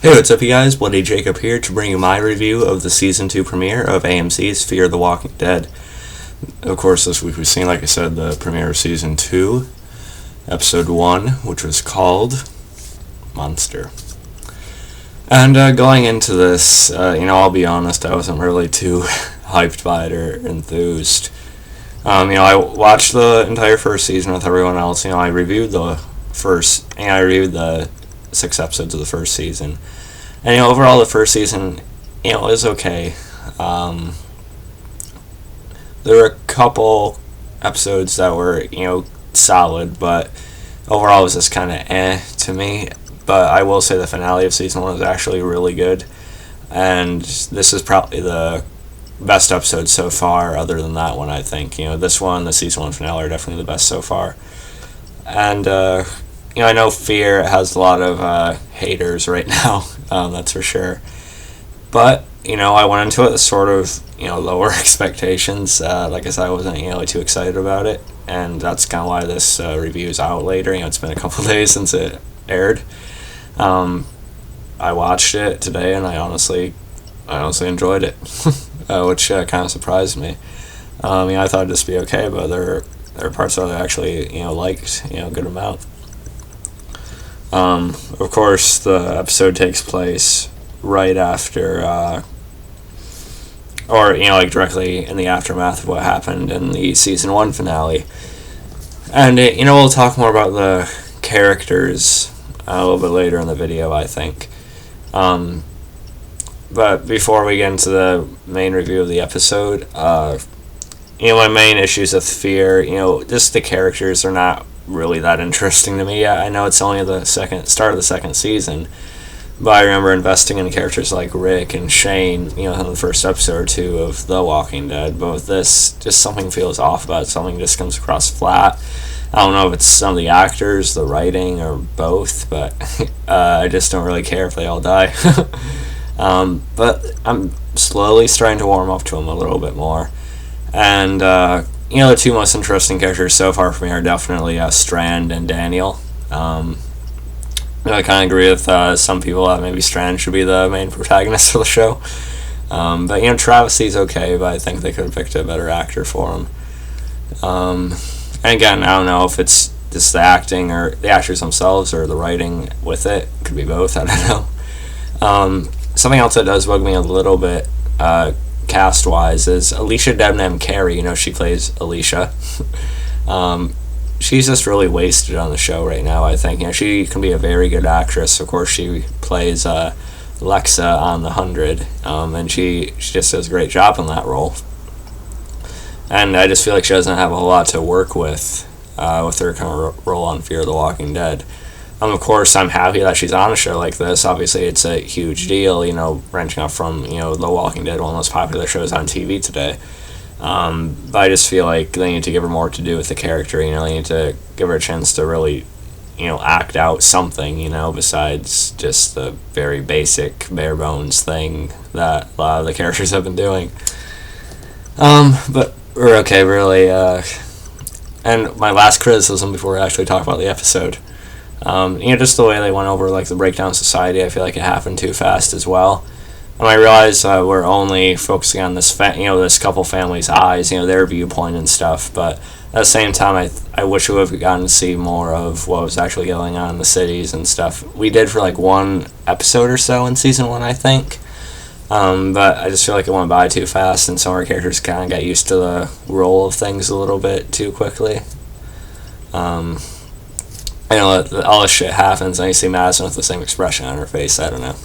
Hey, what's up, you guys? Bloody Jacob here to bring you my review of the Season 2 premiere of AMC's Fear the Walking Dead. Of course, this week we've seen, like I said, the premiere of Season 2, Episode 1, which was called Monster. And going into this, I'll be honest, I wasn't really too hyped by it or enthused. I watched the entire first season with everyone else. I reviewed the 6 episodes of the first season. And, overall the first season, it was okay. There were a couple episodes that were, solid, but overall it was just kind of to me. But I will say the finale of season 1 was actually really good. And this is probably the best episode so far, other than that one, I think. This one, the season 1 finale, are definitely the best so far. And, I know Fear has a lot of haters right now, that's for sure. But, I went into it with sort of, lower expectations. Like I said, I wasn't, too excited about it. And that's kind of why this review is out later. It's been a couple days since it aired. I watched it today, and I honestly enjoyed it, which kind of surprised me. I thought it'd just be okay, but there are parts that I actually, liked, a good amount. Of course, the episode takes place right after, directly in the aftermath of what happened in the season 1 finale. And, we'll talk more about the characters a little bit later in the video, I think. But before we get into the main review of the episode, my main issues with Fear, just the characters are not really that interesting to me yet. I know it's only the start of the second season, but I remember investing in characters like Rick and Shane, in the first episode or two of The Walking Dead. But with this, just something feels off about it. Something just comes across flat. I don't know if it's some of the actors, the writing, or both, but I just don't really care if they all die. But I'm slowly starting to warm up to them a little bit more. And, the two most interesting characters so far for me are definitely Strand and Daniel. I kind of agree with some people that maybe Strand should be the main protagonist for the show. But, Travisy's okay, but I think they could have picked a better actor for him. And again, I don't know if it's just the acting or the actors themselves or the writing with it. Could be both, I don't know. Something else that does bug me a little bit, cast-wise, is Alycia Debnam-Carey. She plays Alicia. She's just really wasted on the show right now, I think. She can be a very good actress. Of course, she plays Liza on The 100, and she just does a great job in that role. And I just feel like she doesn't have a whole lot to work with her kind of role on Fear the Walking Dead. Of course, I'm happy that she's on a show like this. Obviously, it's a huge deal, branching off from, The Walking Dead, one of the most popular shows on TV today. But I just feel like they need to give her more to do with the character, they need to give her a chance to really, act out something, besides just the very basic, bare-bones thing that a lot of the characters have been doing. But we're okay, really. And my last criticism before we actually talk about the episode, just the way they went over, the breakdown of society, I feel like it happened too fast as well. And I realize we're only focusing on this, this couple family's eyes, their viewpoint and stuff. But at the same time, I wish we would have gotten to see more of what was actually going on in the cities and stuff. We did for one episode or so in season 1, I think. But I just feel like it went by too fast, and some of our characters kind of got used to the role of things a little bit too quickly. All this shit happens, and you see Madison with the same expression on her face. I don't know.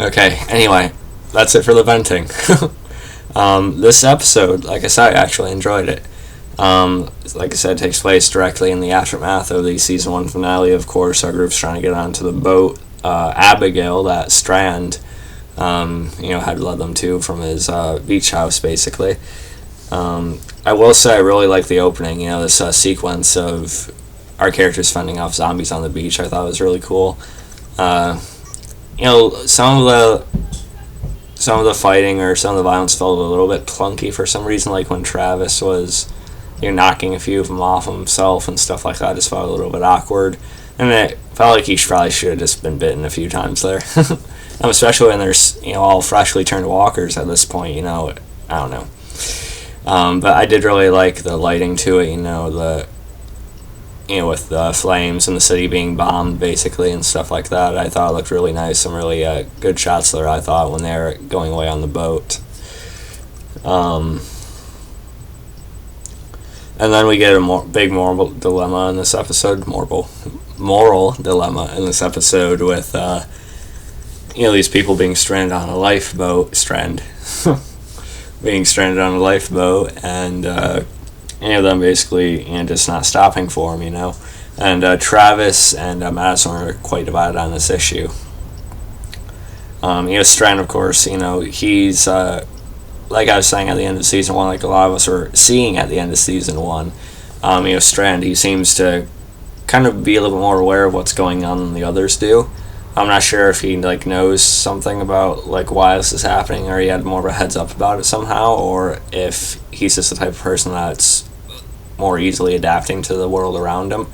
Okay, anyway, that's it for the venting. This episode, like I said, I actually enjoyed it. Like I said, it takes place directly in the aftermath of the season 1 finale. Of course, our group's trying to get onto the boat. Abigail, that Strand, had led them to from his beach house, basically. I will say I really like the opening, this sequence of our characters fending off zombies on the beach. I thought it was really cool. Some of the fighting or some of the violence felt a little bit clunky for some reason, like when Travis was knocking a few of them off himself and stuff like that. I just felt a little bit awkward. And it felt like he probably should have just been bitten a few times there. Especially when there's, all freshly turned walkers at this point, I don't know. But I did really like the lighting to it, with the flames and the city being bombed, basically, and stuff like that. I thought it looked really nice. Some really good shots there, I thought, when they were going away on the boat. And then we get a big moral dilemma in this episode. Moral dilemma in this episode with, these people being stranded on a lifeboat. Strand. Being stranded on a lifeboat, and them basically just not stopping for him, and Travis and Madison are quite divided on this issue. Strand, of course, he's like I was saying at the end of season 1, like a lot of us are seeing at the end of season 1. Strand, he seems to kind of be a little bit more aware of what's going on than the others do. I'm not sure if he knows something about why this is happening, or he had more of a heads up about it somehow, or if he's just the type of person that's more easily adapting to the world around him.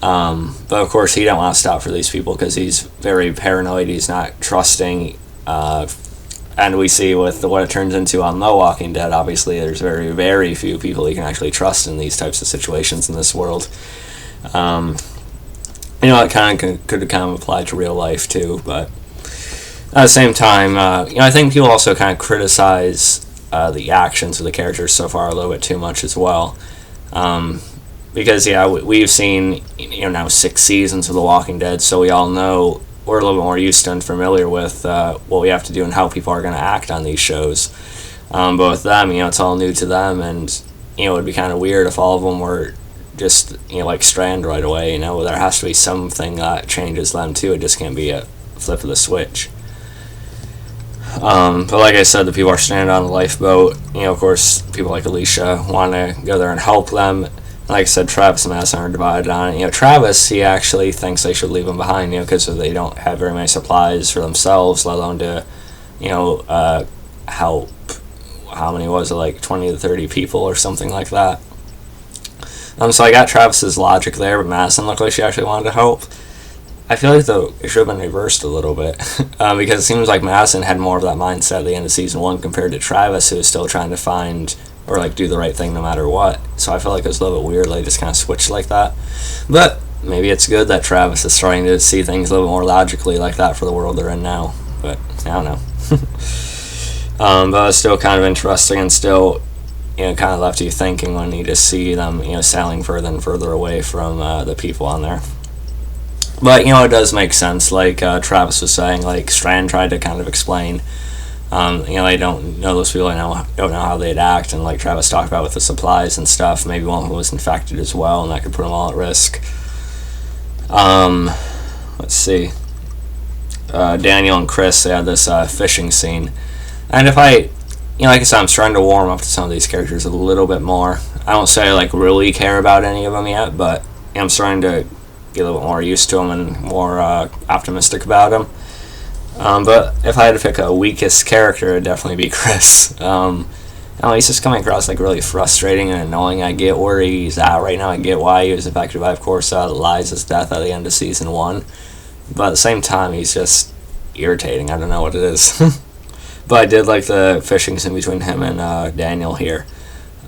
But of course he don't want to stop for these people because he's very paranoid. He's not trusting, and we see with what it turns into on The Walking Dead, obviously there's very, very few people you can actually trust in these types of situations in this world. It could kind of apply to real life too, but at the same time, I think people also kind of criticize the actions of the characters so far a little bit too much as well. Because we've seen now 6 seasons of The Walking Dead, so we all know, we're a little bit more used to and familiar with what we have to do and how people are going to act on these shows. But with them, it's all new to them, and it would be kind of weird if all of them were just like Strand right away. There has to be something that changes them too. It just can't be a flip of the switch. But like I said, the people are stranded on a lifeboat. Of course, people like Alicia want to go there and help them. Like I said, Travis and Madison are divided on it. Travis, he actually thinks they should leave them behind, because they don't have very many supplies for themselves, let alone to, help. How many was it? 20 to 30 people or something like that. So I got Travis's logic there, but Madison looked like she actually wanted to help. I feel like, though, it should have been reversed a little bit, because it seems like Madison had more of that mindset at the end of season 1 compared to Travis, who was still trying to find or do the right thing no matter what. So I feel like it was a little bit weird, they just kind of switched like that. But maybe it's good that Travis is starting to see things a little bit more logically like that for the world they're in now. But I don't know. But it's still kind of interesting, and still kind of left you thinking when you just see them sailing further and further away from the people on there. But it does make sense, like Travis was saying, Strand tried to kind of explain, they don't know those people, don't know how they'd act, and like Travis talked about with the supplies and stuff, maybe one of them was infected as well, and that could put them all at risk. Let's see. Daniel and Chris, they had this fishing scene, and if like I said, I'm starting to warm up to some of these characters a little bit more. I don't say I really care about any of them yet, but I'm starting to get a little bit more used to them and more optimistic about them. But if I had to pick a weakest character, it'd definitely be Chris. He's just coming across really frustrating and annoying. I get where he's at right now. I get why he was affected by, of course, Liza's death at the end of season 1. But at the same time, he's just irritating. I don't know what it is. But I did like the fishing scene between him and Daniel here.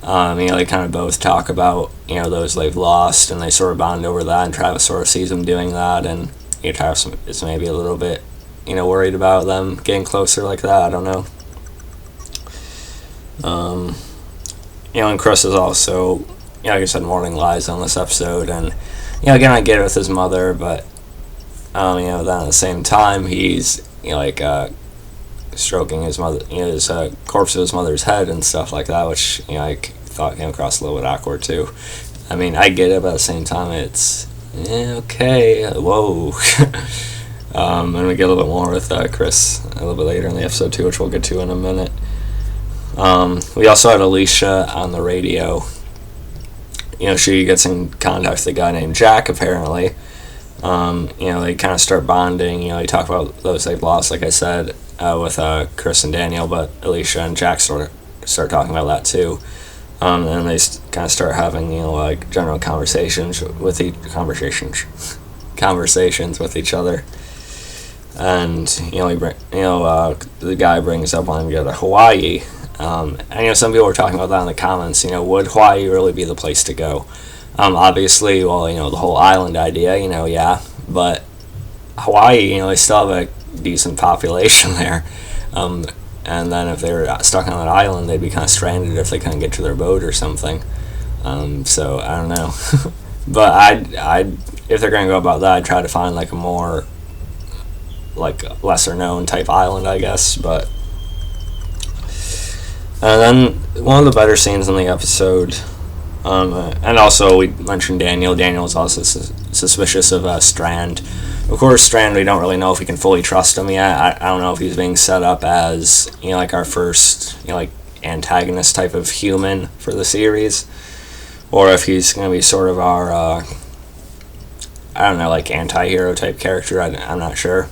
They kind of both talk about, those they've lost, and they sort of bond over that, and Travis sort of sees them doing that, and Travis is maybe a little bit, worried about them getting closer like that. I don't know. And Chris is also, like I said, mourning Liza on this episode, and, again, I get it with his mother, but, then at the same time, he's, stroking his mother, his corpse of his mother's head and stuff like that, which I thought came across a little bit awkward too. I mean, I get it, but at the same time, it's okay. Whoa. And we get a little bit more with Chris a little bit later in the episode too, which we'll get to in a minute. We also had Alicia on the radio. She gets in contact with a guy named Jack apparently. They kind of start bonding. They talk about those they've lost, like I said, with Chris and Daniel, but Alicia and Jack sort of start talking about that too. And they kind of start having, general conversations with each conversations with each other. And the guy brings up wanting to go to Hawaii. And some people were talking about that in the comments. Would Hawaii really be the place to go? Obviously, well, the whole island idea, yeah, but Hawaii, they still have a decent population there. And then if they were stuck on that island, they'd be kind of stranded if they couldn't get to their boat or something. So I don't know. But I'd if they're gonna go about that, I'd try to find like a more lesser known type island, I guess. But and then one of the better scenes in the episode, and also we mentioned Daniel. Daniel is also suspicious of Strand. Of course, Strand, we don't really know if we can fully trust him yet. I don't know if he's being set up as our first antagonist type of human for the series, or if he's going to be sort of our anti-hero type character. I'm not sure.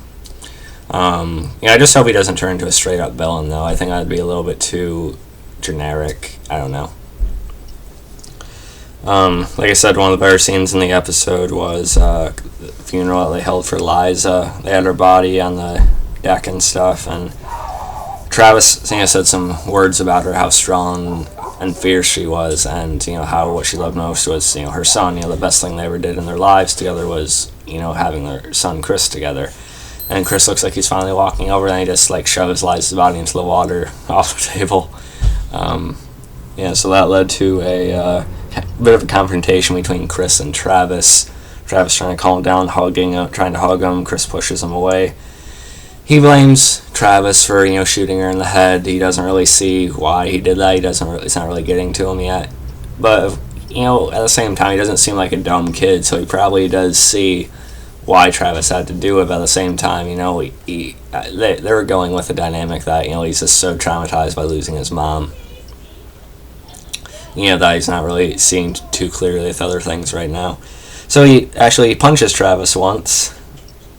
I just hope he doesn't turn into a straight up villain, though. I think that'd be a little bit too generic. I don't know. Like I said, one of the better scenes in the episode was the funeral that they held for Liza. They had her body on the deck and stuff, and Travis said some words about her, how strong and fierce she was, and how what she loved most was her son. The best thing they ever did in their lives together was having their son Chris together. And Chris looks like he's finally walking over, and he just shoves Liza's body into the water off the table. So that led to a bit of a confrontation between Chris and Travis. Travis trying to calm him down, trying to hug him. Chris pushes him away. He blames Travis for shooting her in the head. He doesn't really see why he did that. It's not really getting to him yet. But at the same time, he doesn't seem like a dumb kid, so he probably does see why Travis had to do it. But at the same time, they were going with the dynamic that he's just so traumatized by losing his mom. That he's not really seeing too clearly with other things right now. So he actually punches Travis once.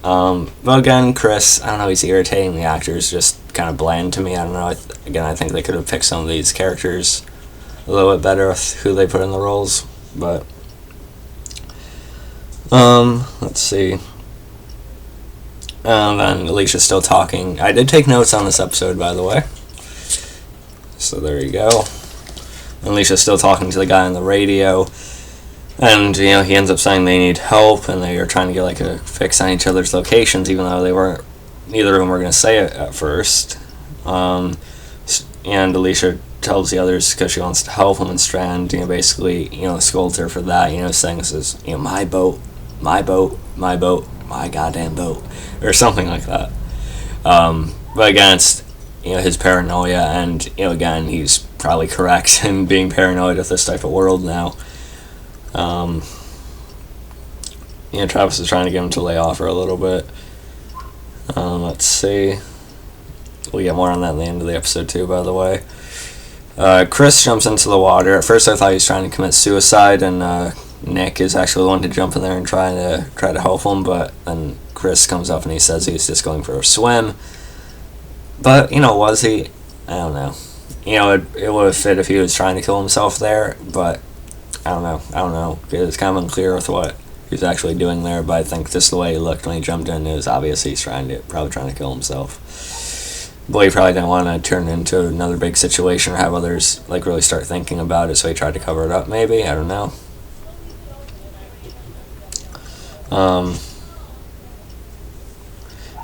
But again, Chris, I don't know, he's irritating. The actor's just kind of bland to me. I don't know. I think they could have picked some of these characters a little bit better with who they put in the roles. But, let's see. Then Alicia's still talking. I did take notes on this episode, by the way. So there you go. Alicia's still talking to the guy on the radio, and he ends up saying they need help, and they are trying to get a fix on each other's locations, even though neither of them were going to say it at first. And Alycia tells the others because she wants to help him, and Strand basically scolds her for that, saying this is my boat, my goddamn boat, or something like that. But again, it's his paranoia, and again, he's probably correct in being paranoid with this type of world now. Travis is trying to get him to lay off for a little bit. Let's see. We'll get more on that at the end of the episode too, by the way. Chris jumps into the water. At first I thought he was trying to commit suicide, and Nick is actually the one to jump in there and try to help him, but then Chris comes up and he says he's just going for a swim. But, was he? I don't know. It would have fit if he was trying to kill himself there, but I don't know. It's kind of unclear with what he was actually doing there, but I think just the way he looked when he jumped in, it was obvious he's probably trying to kill himself. But he probably didn't want to turn it into another big situation or have others really start thinking about it, so he tried to cover it up, maybe. I don't know.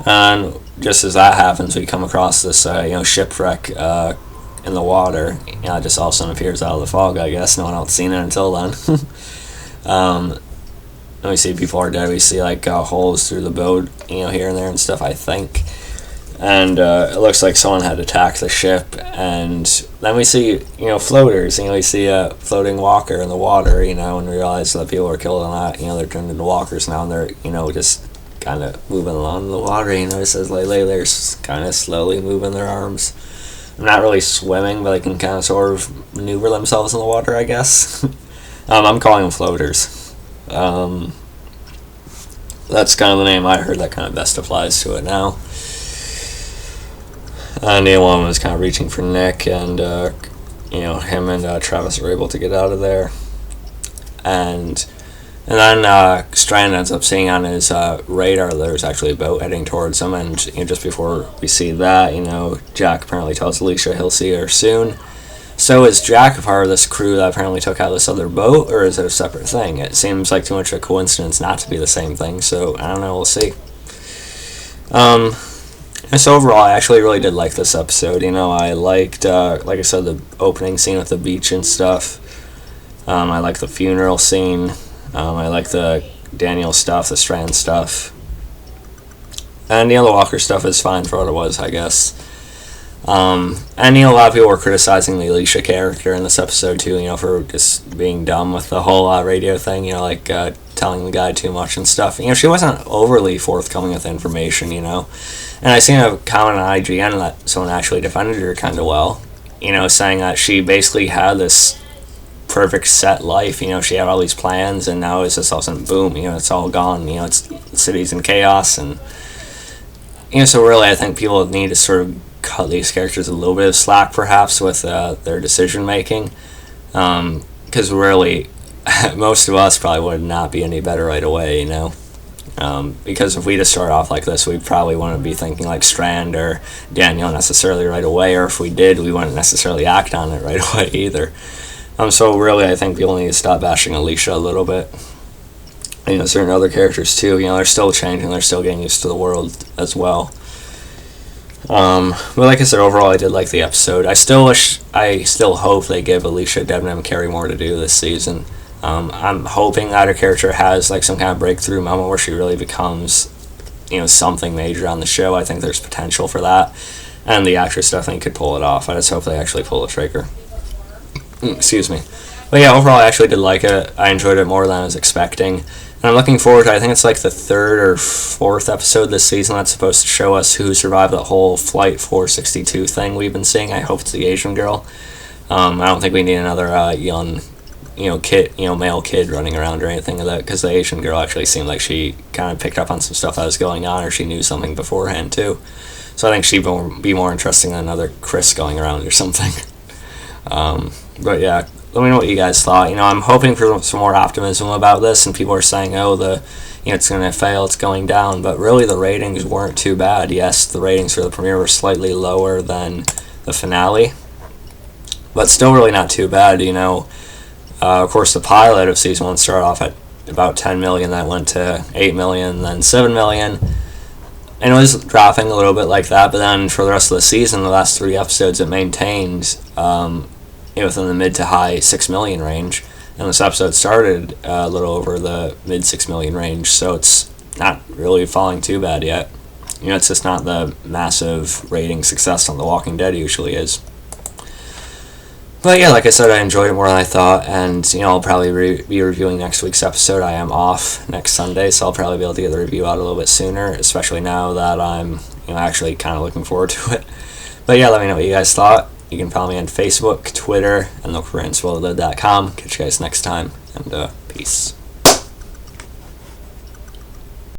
And just as that happens, we come across this shipwreck in the water. It just all of a sudden appears out of the fog, I guess. No one else seen it until then. And we see people are dead. We see holes through the boat, here and there and stuff, I think. And it looks like someone had attacked the ship. And then we see floaters. We see a floating walker in the water. And we realize that people are killed on that. They're turned into walkers now, and they're just kind of moving along in the water. It says they're kind of slowly moving their arms. They're not really swimming, but they can kind of sort of maneuver themselves in the water, I guess. I'm calling them floaters. That's kind of the name I heard that kind of best applies to it now. And the one was kind of reaching for Nick, and him and Travis were able to get out of there. And And then Strand ends up seeing on his radar there's actually a boat heading towards him, and just before we see that, Jack apparently tells Alicia he'll see her soon. So is Jack a part of this crew that apparently took out this other boat, or is it a separate thing? It seems like too much of a coincidence not to be the same thing, so I don't know, we'll see. And so overall, I actually really did like this episode. I liked, like I said, the opening scene with the beach and stuff. I like the funeral scene. I like the Daniel stuff, the Strand stuff. And, the Walker stuff is fine for what it was, I guess. And, a lot of people were criticizing the Alicia character in this episode, too, for just being dumb with the whole radio thing, like telling the guy too much and stuff. She wasn't overly forthcoming with information, And I seen a comment on IGN that someone actually defended her kind of well, saying that she basically had this perfect set life, she had all these plans, and now it's just all of a sudden, boom, it's all gone, it's the city's in chaos, and, so really I think people need to sort of cut these characters a little bit of slack, perhaps, with their decision making, because really, most of us probably would not be any better right away, because if we just start off like this, we probably wouldn't be thinking like Strand or Daniel necessarily right away, or if we did, we wouldn't necessarily act on it right away either. So really, I think people need to stop bashing Alicia a little bit. Certain other characters too, they're still changing, they're still getting used to the world as well. But like I said, overall, I did like the episode. I still hope they give Alycia Debnam-Carey more to do this season. I'm hoping that her character has like some kind of breakthrough moment where she really becomes, something major on the show. I think there's potential for that, and the actress definitely could pull it off. I just hope they actually pull the trigger. Excuse me. But yeah, overall, I actually did like it. I enjoyed it more than I was expecting. And I'm looking forward to, I think it's like the 3rd or 4th episode this season that's supposed to show us who survived the whole Flight 462 thing we've been seeing. I hope it's the Asian girl. I don't think we need another young, kid, male kid running around or anything like that, because the Asian girl actually seemed like she kind of picked up on some stuff that was going on, or she knew something beforehand too. So I think she'd be more interesting than another Chris going around or something. But yeah, let me know what you guys thought. I'm hoping for some more optimism about this, and people are saying, it's going to fail, it's going down, but really the ratings weren't too bad. Yes, the ratings for the premiere were slightly lower than the finale, but still really not too bad. Of course, the pilot of season 1 started off at about 10 million, that went to 8 million, then 7 million, and it was dropping a little bit like that, but then for the rest of the season, the last 3 episodes, it maintained within the mid to high 6 million range, and this episode started a little over the mid 6 million range, so it's not really falling too bad yet. It's just not the massive rating success on The Walking Dead usually is. But yeah, like I said, I enjoyed it more than I thought, and I'll probably be reviewing next week's episode. I am off next Sunday, so I'll probably be able to get the review out a little bit sooner, especially now that I'm actually kind of looking forward to it. But yeah, let me know what you guys thought. You can follow me on Facebook, Twitter, and look for InSwallowed.com. Catch you guys next time, and peace.